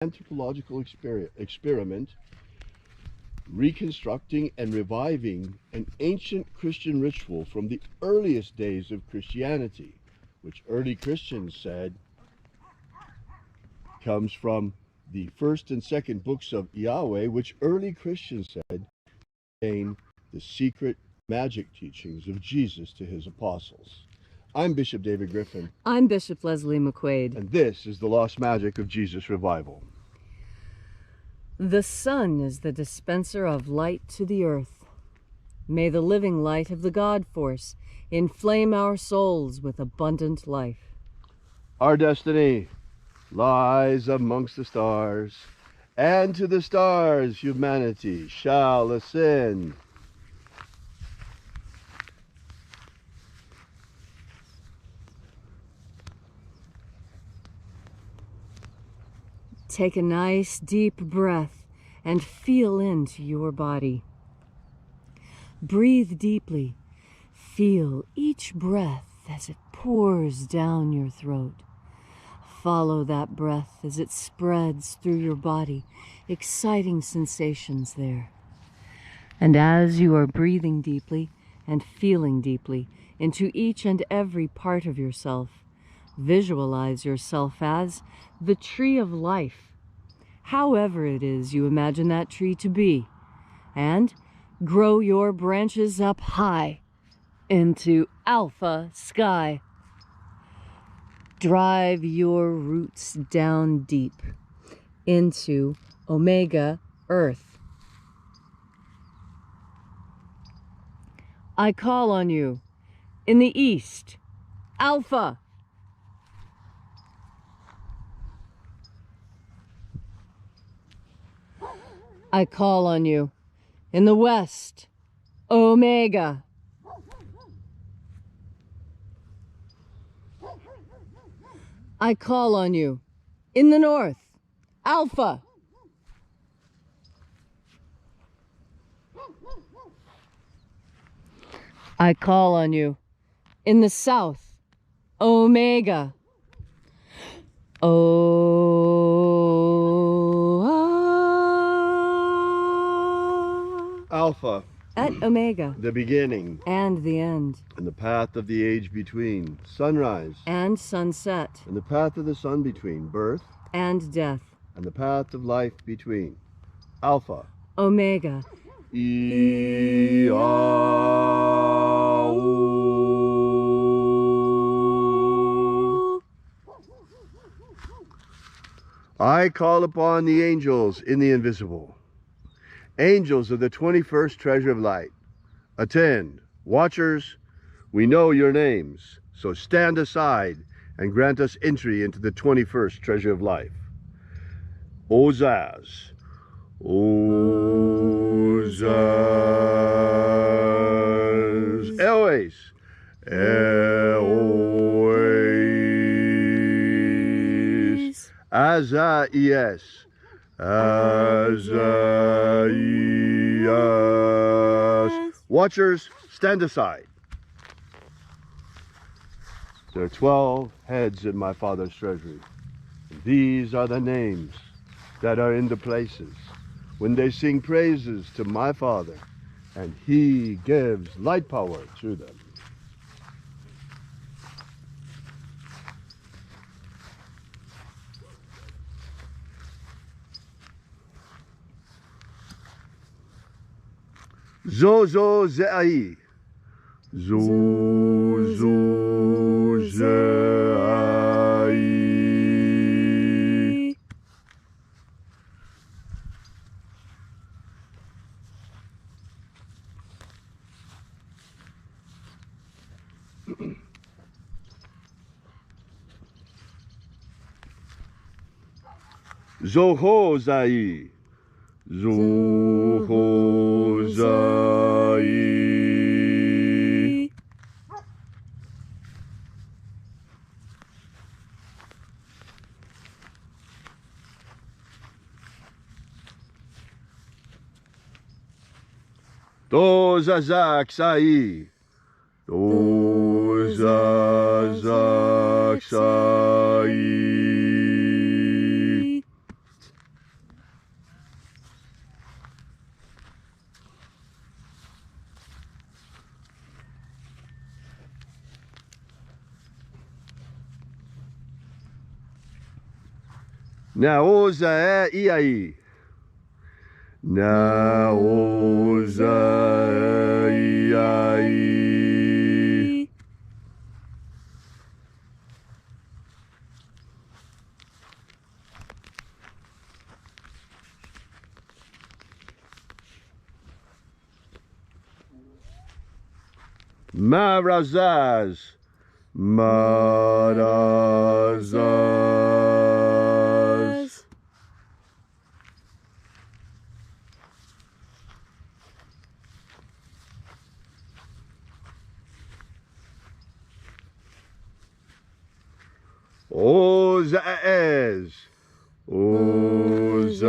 anthropological experiment, reconstructing and reviving an ancient Christian ritual from the earliest days of Christianity, which early Christians said comes from the first and second books of Yahweh, which early Christians said contain the secret magic teachings of Jesus to his apostles. I'm Bishop David Griffin. I'm Bishop Leslie McQuade. And this is the Lost Magic of Jesus Revival. The sun is the dispenser of light to the earth. May the living light of the God force inflame our souls with abundant life. Our destiny lies amongst the stars, and to the stars humanity shall ascend. Take a nice deep breath and feel into your body. Breathe deeply. Feel each breath as it pours down your throat. Follow that breath as it spreads through your body, exciting sensations there. And as you are breathing deeply and feeling deeply into each and every part of yourself, visualize yourself as the tree of life, however it is you imagine that tree to be, and grow your branches up high into alpha sky. Drive your roots down deep into omega earth. I call on you in the east, alpha. I call on you in the west, omega. I call on you in the north, alpha. I call on you in the south, omega. Alpha. At omega. The beginning. And the end. And the path of the age between. Sunrise. And sunset. And the path of the sun between. Birth. And death. And the path of life between. Alpha. Omega. I call upon the angels in the invisible. Angels of the 21st treasure of light, attend. Watchers, we know your names, so stand aside and grant us entry into the 21st treasure of life. Ozaz, Ozaz, Elois, Elois, Azaias, Azaias. Watchers, stand aside. There are 12 heads in my Father's treasury. These are the names that are in the places when they sing praises to my Father, and He gives light power to them. Zozo Ze'ai. Zozo Ze'ai. Zoho Zai. Zoho Zai. Dozazak Sai. Dozazak Sai. Na oza e iai. Na oza e iai. Marazaz. Marazaz. Ozaez. Ozaez.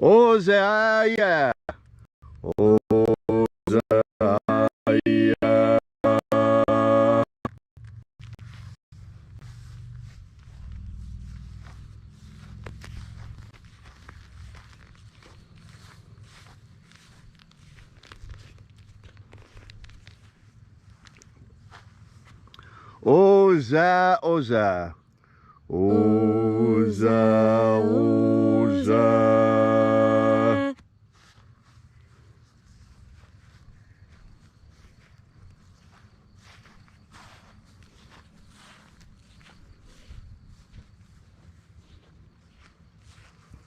Ozaia. Oza, oza. Oza, oza.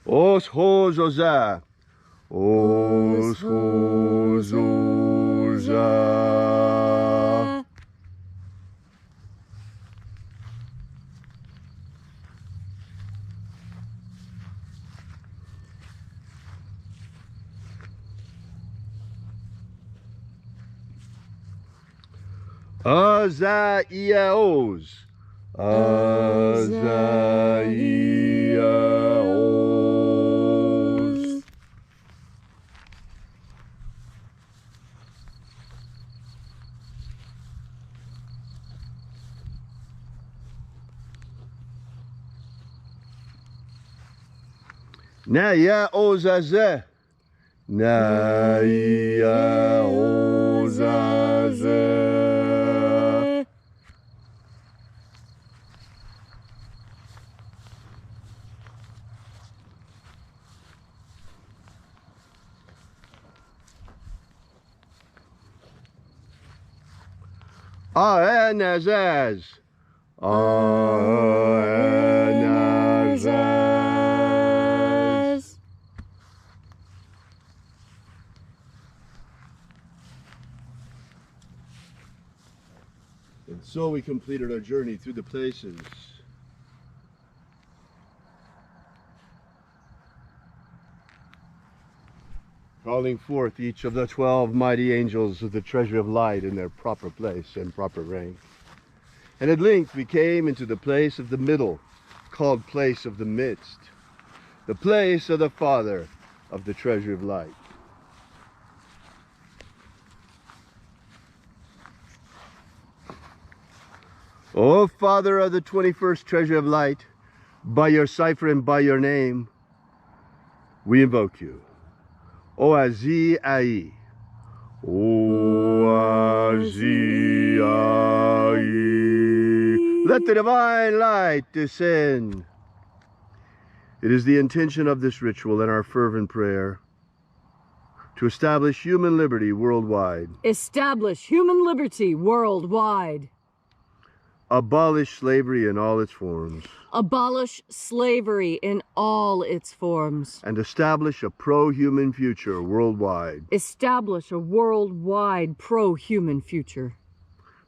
Os, hos, oza. Os, hos, oza. Azaiaos. Azaiaos. Naya ozaze. Naya ozaze. Aenazaz. Aenazaz. And so we completed our journey through the places. Calling forth each of the 12 mighty angels of the treasure of light in their proper place and proper rank. And at length we came into the place of the middle, called place of the midst, the place of the Father of the treasure of light. O Father of the 21st treasure of light, by your cipher and by your name, we invoke you. Oazi Ai. Oazi Ai. Let the divine light descend. It is the intention of this ritual and our fervent prayer to establish human liberty worldwide. Establish human liberty worldwide. Abolish slavery in all its forms. Abolish slavery in all its forms. And establish a pro-human future worldwide. Establish a worldwide pro-human future.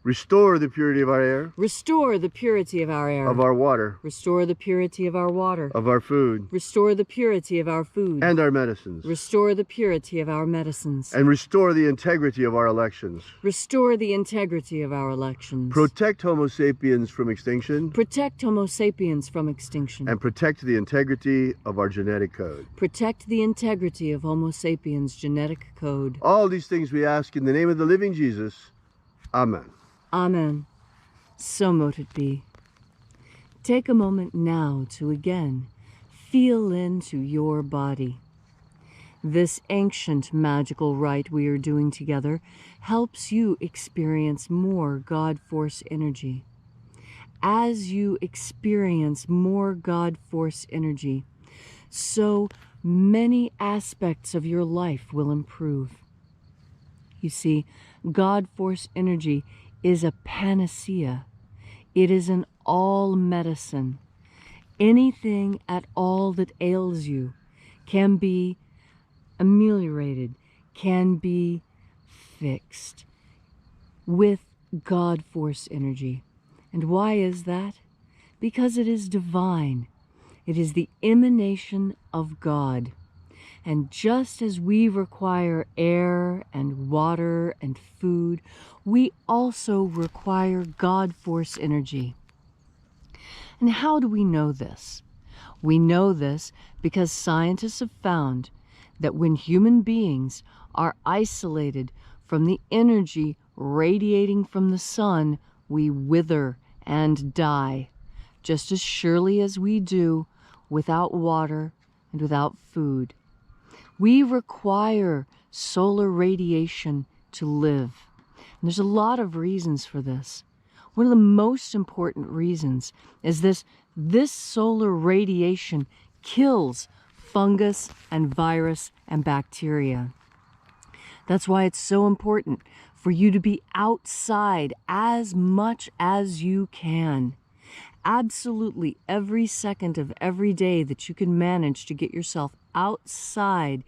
Restore the purity of our air. Restore the purity of our air. Of our water. Restore the purity of our water. Of our food. Restore the purity of our food. And our medicines. Restore the purity of our medicines. And restore the integrity of our elections. Restore the integrity of our elections. Protect Homo sapiens from extinction. Protect Homo sapiens from extinction. And protect the integrity of our genetic code. Protect the integrity of Homo sapiens' genetic code. All these things we ask in the name of the living Jesus. Amen. Amen. So mote it be. Take a moment now to again feel into your body. This ancient magical rite we are doing together helps you experience more God Force energy. As you experience more God Force energy, so many aspects of your life will improve. You see, God Force energy is a panacea. It is an all medicine. Anything at all that ails you can be ameliorated, can be fixed with God Force energy. And why is that? Because it is divine. It is the emanation of God. And just as we require air and water and food, we also require God Force energy. And how do we know this? We know this because scientists have found that when human beings are isolated from the energy radiating from the sun, we wither and die, just as surely as we do without water and without food. We require solar radiation to live. And there's a lot of reasons for this. One of the most important reasons is this solar radiation kills fungus and virus and bacteria. That's why it's so important for you to be outside as much as you can. Absolutely every second of every day that you can manage to get yourself outside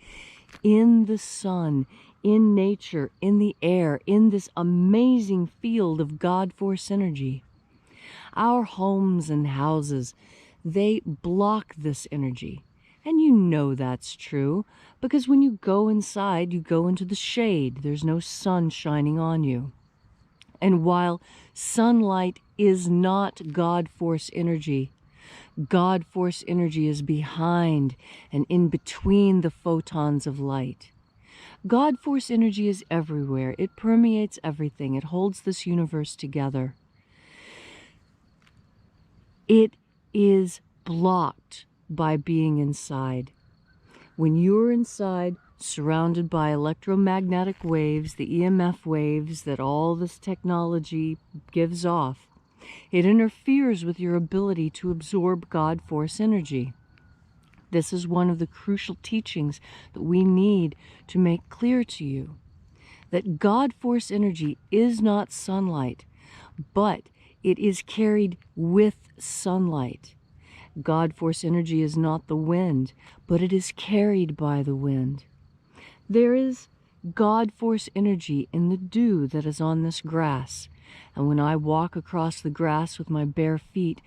in the sun, in nature, in the air, in this amazing field of God Force energy. Our homes and houses, they block this energy. And you know that's true, because when you go inside, you go into the shade. There's no sun shining on you. And while sunlight is not God Force energy, God Force energy is behind and in between the photons of light. God Force energy is everywhere. It permeates everything. It holds this universe together. It is blocked by being inside. When you're inside, surrounded by electromagnetic waves, the EMF waves that all this technology gives off, it interferes with your ability to absorb God Force energy. This is one of the crucial teachings that we need to make clear to you, that God Force energy is not sunlight, but it is carried with sunlight. God Force energy is not the wind, but it is carried by the wind. There is God Force energy in the dew that is on this grass. And when I walk across the grass with my bare feet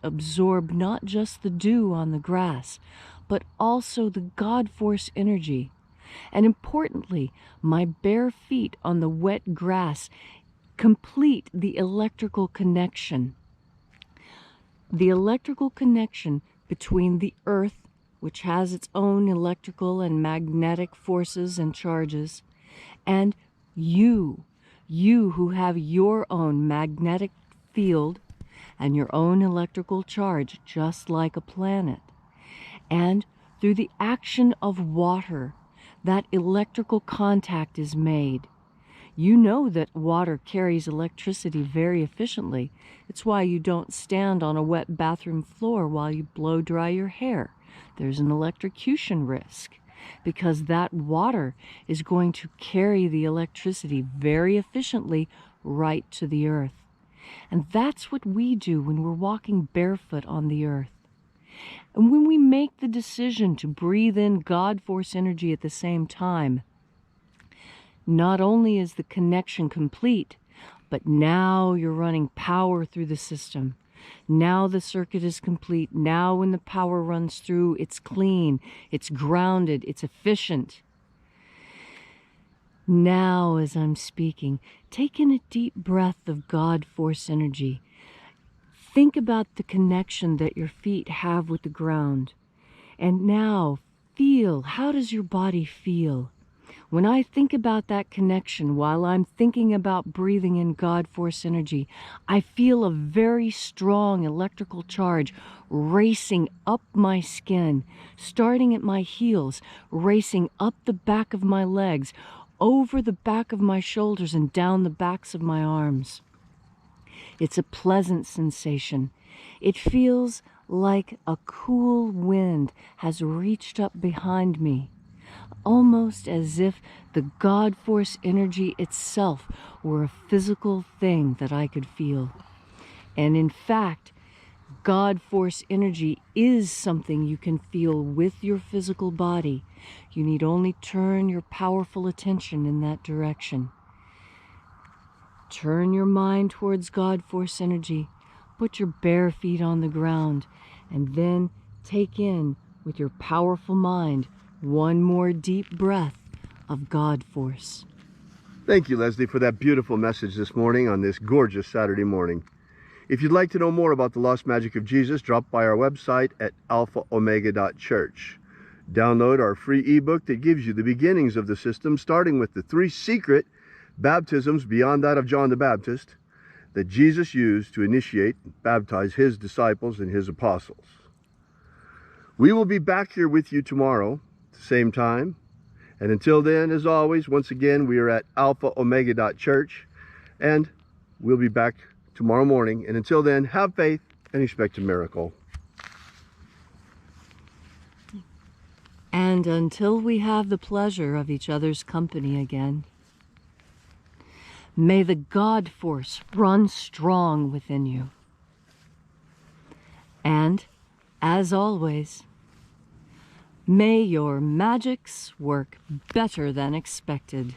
absorb not just the dew on the grass, but also the God Force energy. And importantly, my bare feet on the wet grass complete the electrical connection. The electrical connection between the earth, which has its own electrical and magnetic forces and charges, and you who have your own magnetic field and your own electrical charge, just like a planet. And through the action of water, that electrical contact is made. You know that water carries electricity very efficiently. It's why you don't stand on a wet bathroom floor while you blow dry your hair. There's an electrocution risk, because that water is going to carry the electricity very efficiently right to the earth. And that's what we do when we're walking barefoot on the earth. And when we make the decision to breathe in God Force energy at the same time, not only is the connection complete, but now you're running power through the system. Now the circuit is complete. Now when the power runs through, it's clean, it's grounded, it's efficient. Now, as I'm speaking, take in a deep breath of God Force energy. Think about the connection that your feet have with the ground. And now feel, how does your body feel? When I think about that connection while I'm thinking about breathing in God Force energy, I feel a very strong electrical charge racing up my skin, starting at my heels, racing up the back of my legs, over the back of my shoulders and down the backs of my arms. It's a pleasant sensation. It feels like a cool wind has reached up behind me, almost as if the God Force energy itself were a physical thing that I could feel. And in fact, God Force energy is something you can feel with your physical body. You need only turn your powerful attention in that direction. Turn your mind towards God Force energy. Put your bare feet on the ground, and then take in, with your powerful mind, one more deep breath of God Force. Thank you, Leslie, for that beautiful message this morning on this gorgeous Saturday morning. If you'd like to know more about the Lost Magic of Jesus, drop by our website at alphaomega.church. Download our free ebook that gives you the beginnings of the system, starting with the 3 secret baptisms beyond that of John the Baptist that Jesus used to initiate and baptize his disciples and his apostles. We will be back here with you tomorrow at the same time. And until then, as always, once again, we are at alphaomega.church, and we'll be back tomorrow morning. And until then, have faith and expect a miracle. And until we have the pleasure of each other's company again, may the God Force run strong within you. And, as always, may your magics work better than expected.